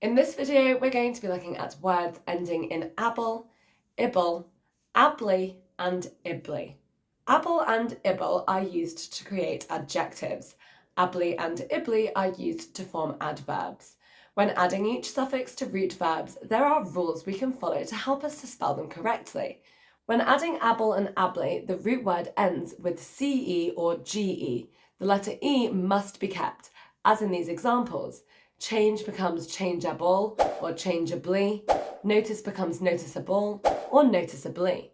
In this video, we're going to be looking at words ending in able, ible, ably, and ibly. Able and ible are used to create adjectives. Ably and ibly are used to form adverbs. When adding each suffix to root verbs, there are rules we can follow to help us to spell them correctly. When adding able and ably, the root word ends with CE or GE. The letter E must be kept, as in these examples. Change becomes changeable or changeably. Notice becomes noticeable or noticeably.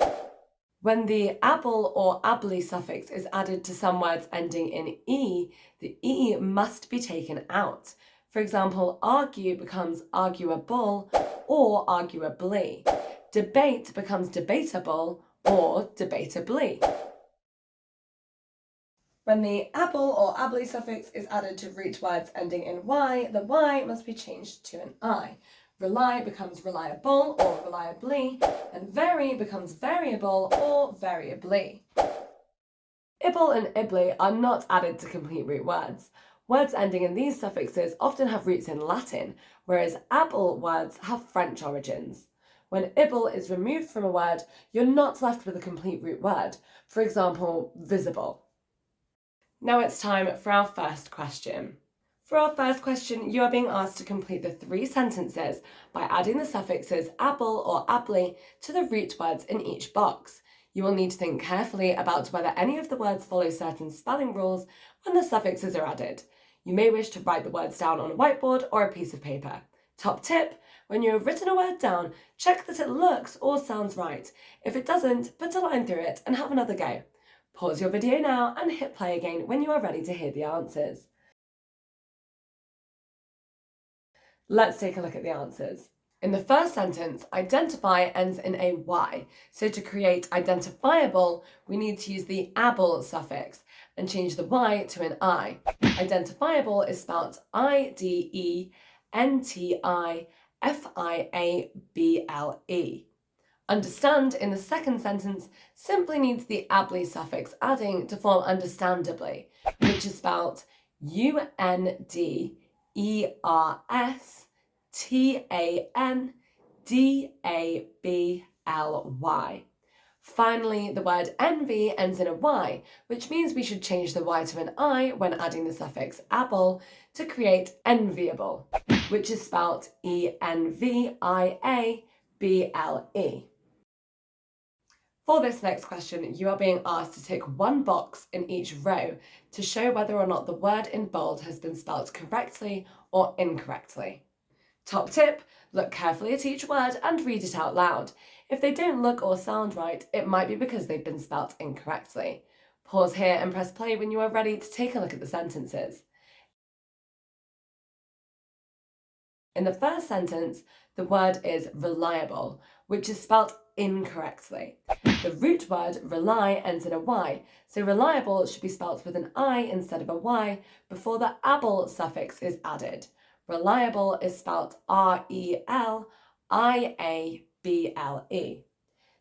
When the able or ably suffix is added to some words ending in E, the E must be taken out. For example, argue becomes arguable or arguably. Debate becomes debatable or debatably. When the able or ably suffix is added to root words ending in Y, the Y must be changed to an I. Rely becomes reliable or reliably, and vary becomes variable or variably. Ible and ibly are not added to complete root words. Words ending in these suffixes often have roots in Latin, whereas able words have French origins. When ible is removed from a word, you're not left with a complete root word. For example, visible. Now it's time for our first question. For our first question, you are being asked to complete the 3 sentences by adding the suffixes able or ably to the root words in each box. You will need to think carefully about whether any of the words follow certain spelling rules when the suffixes are added. You may wish to write the words down on a whiteboard or a piece of paper. Top tip, when you have written a word down, check that it looks or sounds right. If it doesn't, put a line through it and have another go. Pause your video now and hit play again when you are ready to hear the answers. Let's take a look at the answers. In the first sentence, identify ends in a Y. So to create identifiable, we need to use the able suffix and change the Y to an I. Identifiable is spelled IDENTIFIABLE. Understand in the second sentence simply needs the ably suffix adding to form understandably, which is spelled UNDERSTANDABLY. Finally, the word envy ends in a Y, which means we should change the Y to an I when adding the suffix able to create enviable, which is spelled ENVIABLE. For this next question, you are being asked to tick one box in each row to show whether or not the word in bold has been spelt correctly or incorrectly. Top tip, look carefully at each word and read it out loud. If they don't look or sound right, it might be because they've been spelt incorrectly. Pause here and press play when you are ready to take a look at the sentences. In the first sentence, the word is reliable, which is spelt incorrectly. The root word rely ends in a Y, so reliable should be spelt with an I instead of a Y before the able suffix is added. Reliable is spelt RELIABLE.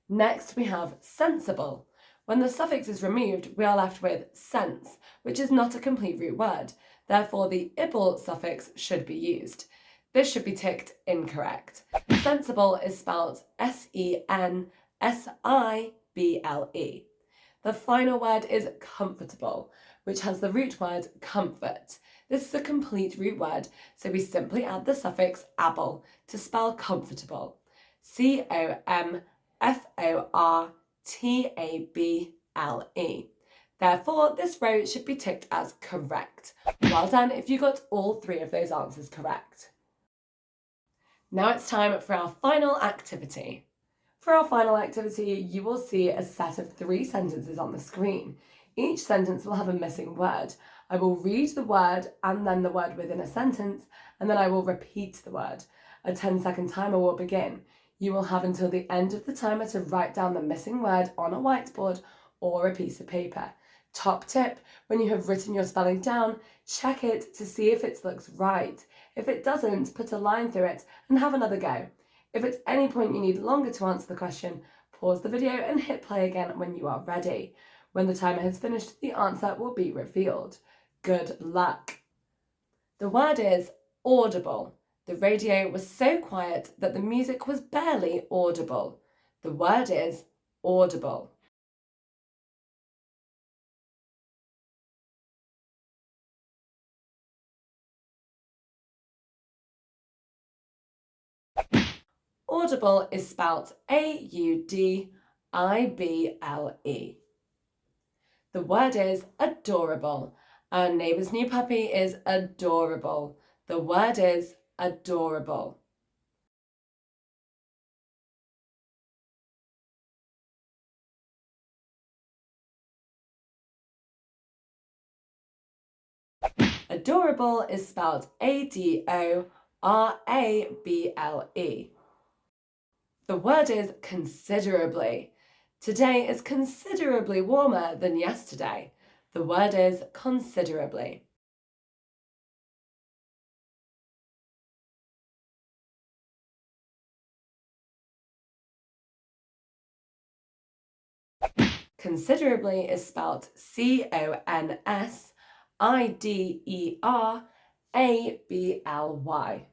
Next we have sensible. When the suffix is removed, we are left with sense, which is not a complete root word. Therefore, the ible suffix should be used. This should be ticked incorrect. Sensible is spelled SENSIBLE. The final word is comfortable, which has the root word comfort. This is a complete root word, so we simply add the suffix able to spell comfortable. COMFORTABLE. Therefore, this row should be ticked as correct. Well done if you got all 3 of those answers correct. Now it's time for our final activity. For our final activity, you will see a set of 3 sentences on the screen. Each sentence will have a missing word. I will read the word and then the word within a sentence, and then I will repeat the word. A 10-second timer will begin. You will have until the end of the timer to write down the missing word on a whiteboard or a piece of paper. Top tip, when you have written your spelling down, check it to see if it looks right. If it doesn't, put a line through it and have another go. If at any point you need longer to answer the question, pause the video and hit play again when you are ready. When the timer has finished, the answer will be revealed. Good luck. The word is audible. The radio was so quiet that the music was barely audible. The word is audible. Audible is spelt A-U-D-I-B-L-E. The word is adorable. Our neighbour's new puppy is adorable. The word is adorable. Adorable is spelled A-D-O-R-A-B-L-E. The word is considerably. Today is considerably warmer than yesterday. The word is considerably. Considerably is spelled C-O-N-S-I-D-E-R-A-B-L-Y.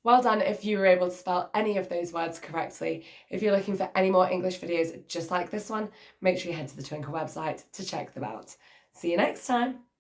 Well done if you were able to spell any of those words correctly. If you're looking for any more English videos just like this one, make sure you head to the Twinkl website to check them out. See you next time.